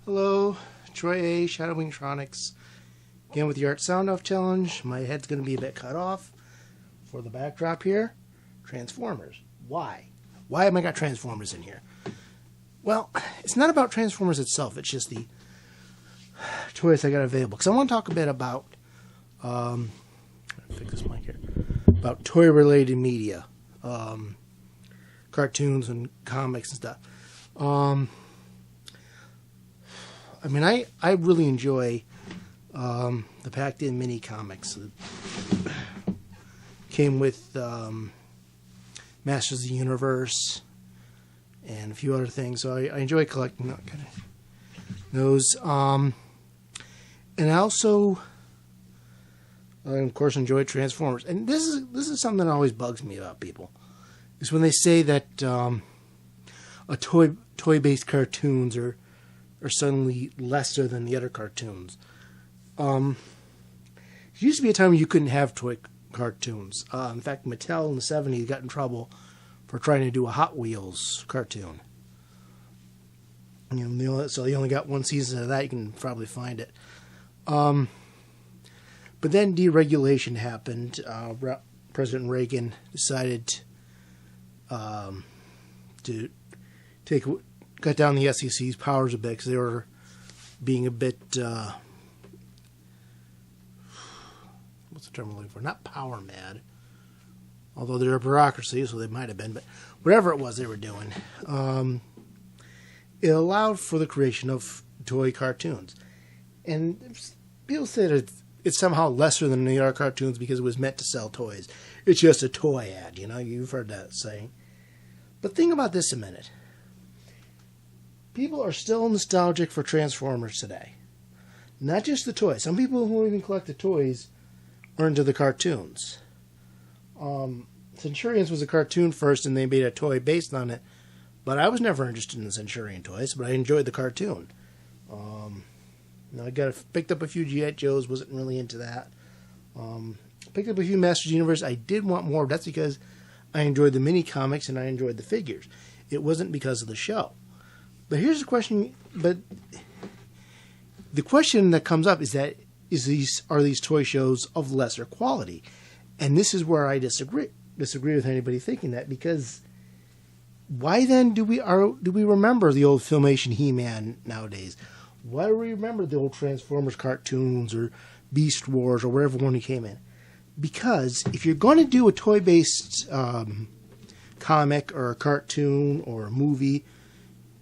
Hello, Troy A, Shadow Wingtronics. Again with the Art Soundoff challenge. My head's going to be a bit cut off for the backdrop here. Transformers. Why? Why have I got Transformers in here? Well, it's not about Transformers itself. It's just the toys I got available. Because I want to talk a bit about, fix this mic here, about toy-related media, cartoons and comics and stuff. I really enjoy the packed-in mini comics that came with Masters of the Universe and a few other things. So I enjoy collecting those. And I also, of course, enjoy Transformers. And this is something that always bugs me about people. Is when they say that a toy-based cartoons are suddenly lesser than the other cartoons. There used to be a time when you couldn't have toy cartoons. In fact, Mattel in the 70s got in trouble for trying to do a Hot Wheels cartoon. So they only got one season of that. You can probably find it. But then deregulation happened. President Reagan decided to cut down the SEC's powers a bit because they were being a bit, what's the term I'm looking for? Not power mad, although they're a bureaucracy, so they might have been, but whatever it was they were doing, it allowed for the creation of toy cartoons. And people say that it's somehow lesser than the other cartoons because it was meant to sell toys. It's just a toy ad, you've heard that saying. But think about this a minute. People are still nostalgic for Transformers today. Not just the toys. Some people who even collect the toys are into the cartoons. Centurions was a cartoon first, and they made a toy based on it. But I was never interested in the Centurion toys, but I enjoyed the cartoon. I picked up a few G.I. Joes, wasn't really into that. Picked up a few Masters of the Universe. I did want more. That's because I enjoyed the mini comics and I enjoyed the figures. It wasn't because of the show. But here's the question. But the question that comes up is are these toy shows of lesser quality? And this is where I disagree with anybody thinking that, because why then do we remember the old Filmation He-Man nowadays? Why do we remember the old Transformers cartoons or Beast Wars or wherever one came in? Because if you're going to do a toy-based comic or a cartoon or a movie,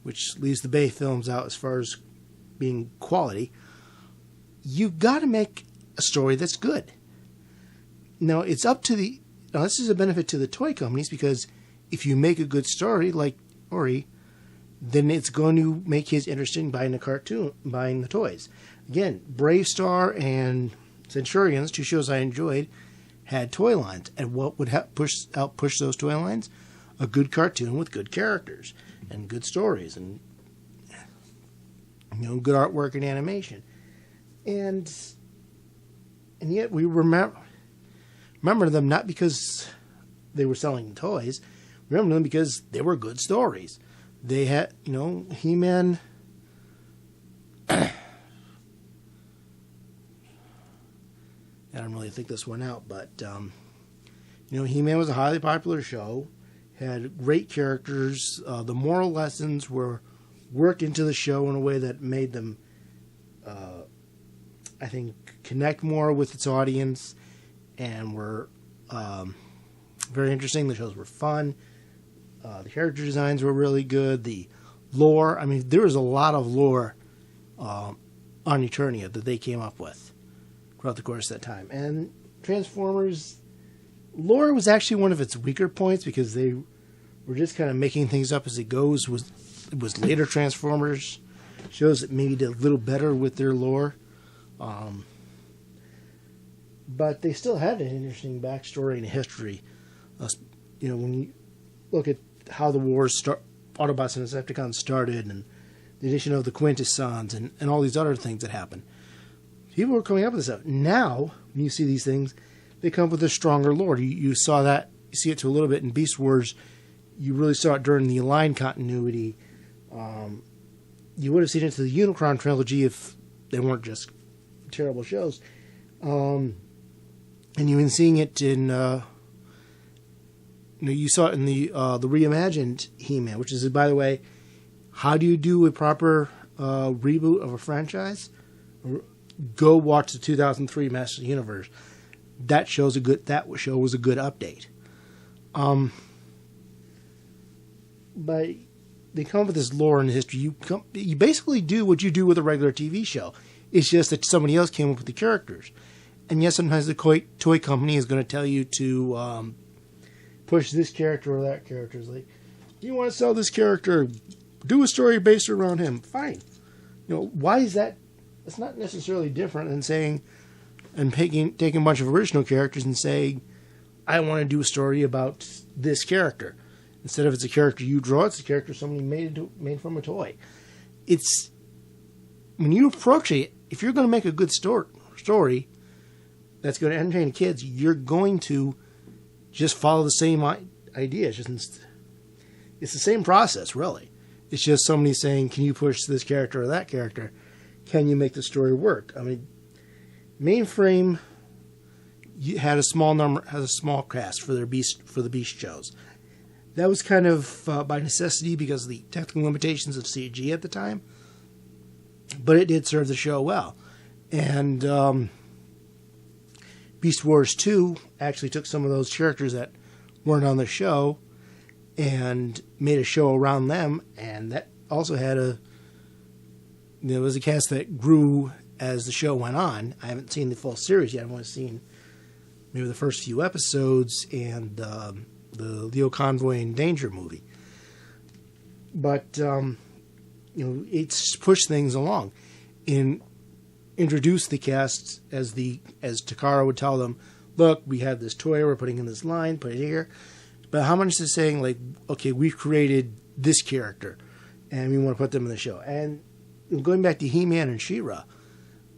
which leaves the Bay films out as far as being quality, you've got to make a story that's good. Now, this is a benefit to the toy companies, because if you make a good story like Ori, then it's going to make kids interested in buying the toys. Again, Brave Star and Centurions, two shows I enjoyed, had toy lines. And what would help push those toy lines? A good cartoon with good characters and good stories and good artwork and animation. And yet we remember them not because they were selling toys. Remember them because they were good stories. They had, He-Man. I don't really think this one out, but He-Man was a highly popular show. Had great characters. The moral lessons were worked into the show in a way that made them, I think, connect more with its audience, and were very interesting. The shows were fun. The character designs were really good. The lore, there was a lot of lore on Eternia that they came up with throughout the course of that time. And Transformers, lore was actually one of its weaker points, because they were just kind of making things up as it goes. It was later Transformers shows that maybe did a little better with their lore. But they still had an interesting backstory and history. When you look at how the wars Autobots and Decepticons started, and the addition of the Quintessons and all these other things that happened. People were coming up with this stuff. Now, when you see these things, they come up with a stronger lore. You saw that, you see it to a little bit in Beast Wars. You really saw it during the Align continuity. you would have seen it to the Unicron trilogy if they weren't just terrible shows. And you've been seeing it in, you saw it in the reimagined He-Man, which is, by the way, how do you do a proper reboot of a franchise? Go watch the 2003 Masters of the Universe. That show was a good update. But they come up with this lore and history. You basically do what you do with a regular TV show. It's just that somebody else came up with the characters. And yes, sometimes the toy company is going to tell you to push this character or that character. It's like, you want to sell this character, do a story based around him. Fine. Why is that? It's not necessarily different than saying, and taking a bunch of original characters and saying, I want to do a story about this character. Instead of it's a character you draw, it's a character somebody made from a toy. It's, when you approach it, if you're going to make a good story that's going to entertain kids, you're going to just follow the same idea. It's the same process, really. It's just somebody saying, can you push this character or that character? Can you make the story work? I mean, Mainframe has a small cast for the Beast shows. That was kind of by necessity because of the technical limitations of CG at the time. But it did serve the show well. And Beast Wars 2 actually took some of those characters that weren't on the show and made a show around them. And that also had there was a cast that grew as the show went on. I haven't seen the full series yet. I've only seen maybe the first few episodes and the Leo Convoy and Danger movie. But, it's pushed things along. Introduced the cast as Takara would tell them, look, we have this toy, we're putting in this line, put it here. But how much is saying, like, okay, we've created this character, and we want to put them in the show. And going back to He-Man and She-Ra,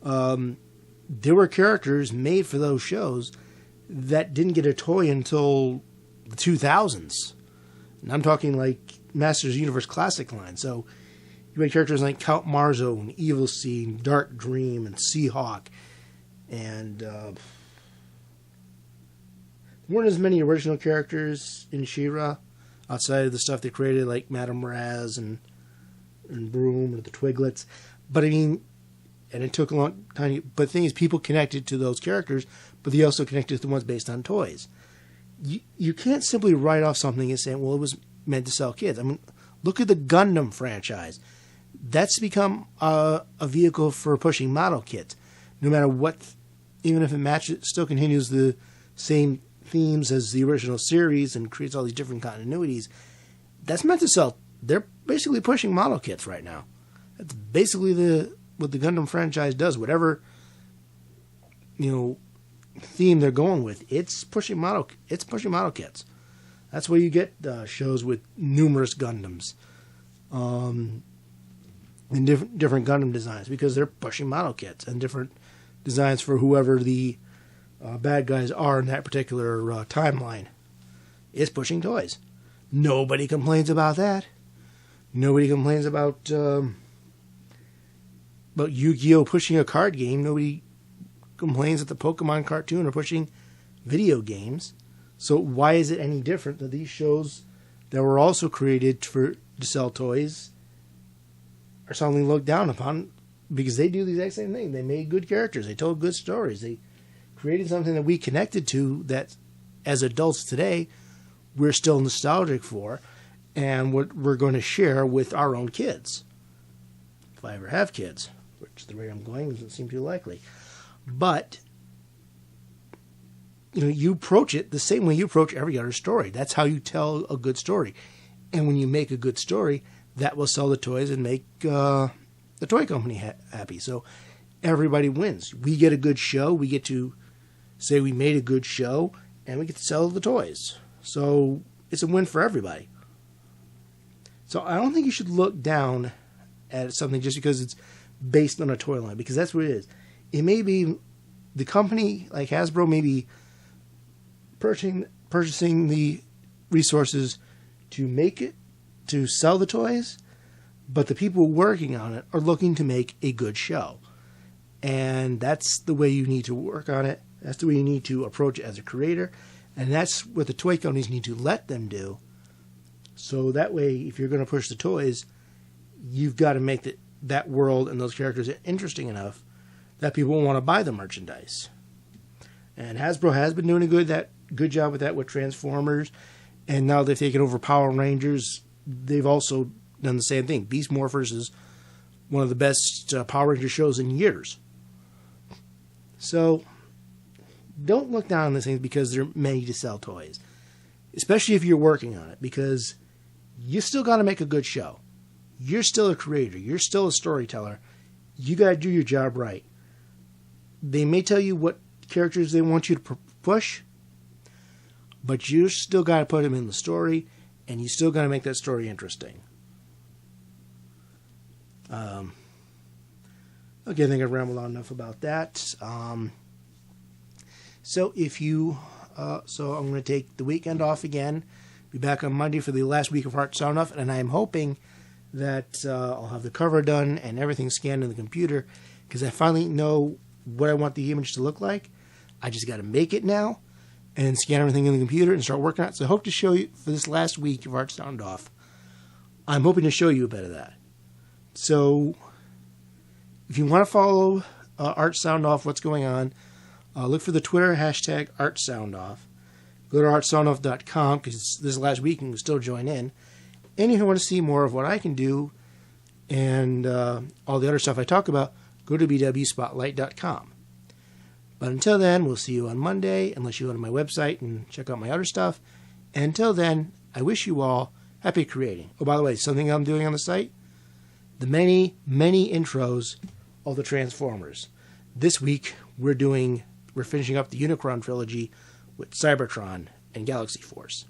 there were characters made for those shows that didn't get a toy until the 2000s. And I'm talking like Masters of the Universe Classic line. So you had characters like Count Marzo and Evil Seed, Dark Dream, and Seahawk. And there weren't as many original characters in She-Ra outside of the stuff they created like Madame Raz and Broom or the Twiglets. But I mean, and it took a long time. But the thing is, people connected to those characters, but they also connected to the ones based on toys. You can't simply write off something and say, well, it was meant to sell kids. I mean, look at the Gundam franchise. That's become a vehicle for pushing model kits. No matter what, even if it still continues the same themes as the original series and creates all these different continuities, that's meant to sell. They're basically pushing model kits right now. That's basically what the Gundam franchise does. Whatever, theme they're going with, it's pushing model kits. That's why you get shows with numerous Gundams, and different Gundam designs, because they're pushing model kits and different designs for whoever the bad guys are in that particular timeline. It's pushing toys. Nobody complains about that. Nobody complains about Yu-Gi-Oh! Pushing a card game. Nobody complains that the Pokemon cartoon are pushing video games. So why is it any different that these shows that were also created to sell toys are suddenly looked down upon? Because they do the exact same thing. They made good characters. They told good stories. They created something that we connected to that, as adults today, we're still nostalgic for, and what we're going to share with our own kids. If I ever have kids, which the rate I'm going doesn't seem too likely. But, you approach it the same way you approach every other story. That's how you tell a good story. And when you make a good story, that will sell the toys and make the toy company happy. So everybody wins. We get a good show. We get to say we made a good show, and we get to sell the toys. So it's a win for everybody. So I don't think you should look down at something just because it's based on a toy line, because that's what it is. It may be the company like Hasbro may be purchasing the resources to make it, to sell the toys, but the people working on it are looking to make a good show. And that's the way you need to work on it. That's the way you need to approach it as a creator. And that's what the toy companies need to let them do. So that way, if you're going to push the toys, you've got to make that world and those characters interesting enough that people will want to buy the merchandise. And Hasbro has been doing a good job with that with Transformers. And now they've taken over Power Rangers. They've also done the same thing. Beast Morphers is one of the best Power Ranger shows in years. So don't look down on these things because they're made to sell toys. Especially if you're working on it, because you still got to make a good show. You're still a creator. You're still a storyteller. You got to do your job right. They may tell you what characters they want you to push, but you still got to put them in the story, and you still got to make that story interesting. Okay, I think I've rambled on enough about that. So I'm going to take the weekend off again. Be back on Monday for the last week of Art Soundoff, and I'm hoping that I'll have the cover done and everything scanned in the computer, because I finally know what I want the image to look like. I just got to make it now and scan everything in the computer and start working on it. So I hope to show you for this last week of Art Soundoff. I'm hoping to show you a bit of that. So if you want to follow Art Soundoff, what's going on, look for the Twitter hashtag Art Soundoff. Go to artsoundoff.com, because this last week you can still join in. And if you want to see more of what I can do and all the other stuff I talk about, go to bwspotlight.com. But until then, we'll see you on Monday, unless you go to my website and check out my other stuff. And until then, I wish you all happy creating. Oh, by the way, something I'm doing on the site, the many, many intros of the Transformers. This week, we're finishing up the Unicron trilogy with Cybertron and Galaxy Force.